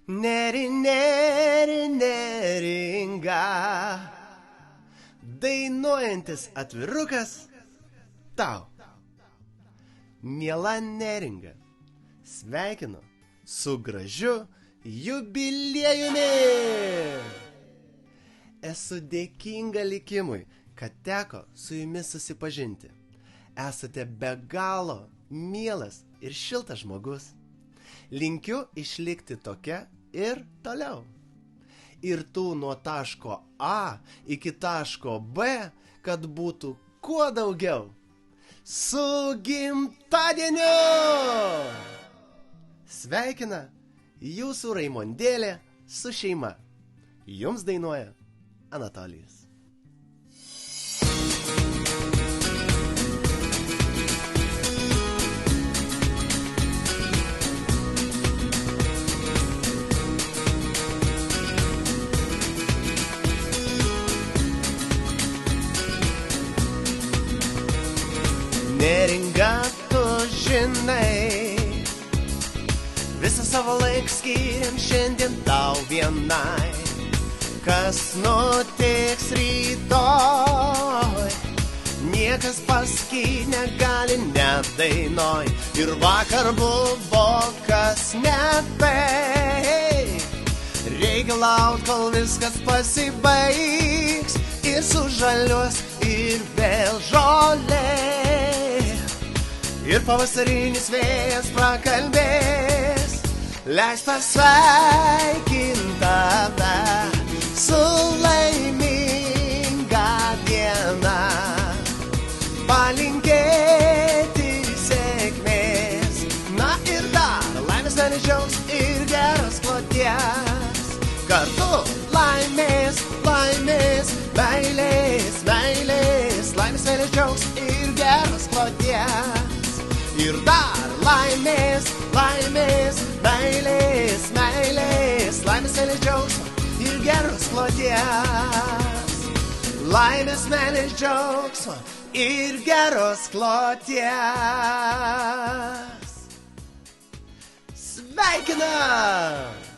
Neringa, dainuojantis atvirukas tau. Miela neringa, sveikinu su gražiu jubiliejumi. Esu dėkinga likimui, kad teko su jumis susipažinti. Esate be galo mielas ir šiltas žmogus. Linkiu išlikti tokia ir toliau. Ir tų nuo taško A iki taško B, kad būtų kuo daugiau. Su gimtadieniu! Sveikina jūsų Raimondėlė su šeima. Jums dainuoja Anatolijus. Neringa, tu žinai, visą savo laiką skiriam šiandien tau vienai. Kas nutiks rytoj, niekas pasakyt negali net dainoj. Ir vakar buvo kas ne tai. Reikia laukt, kol viskas pasibaigs ir sužaliuos ir vėl žolė. Ir pavasarinis vėjas prakalbės, leis pasveikint tave su laiminga diena. Palinkėti sėkmės, na ir dar laimės, džiaugsmo ir geros kloties. Kartu laimės, laimės, meilės, meilės, laimės, džiaugsmo ir geros kloties. Ir dar laimės, laimės, meilės, meilės, laimės, džiaugsmo ir geros kloties. Laimės, meilės, džiaugsmo ir geros kloties. Sveikinam!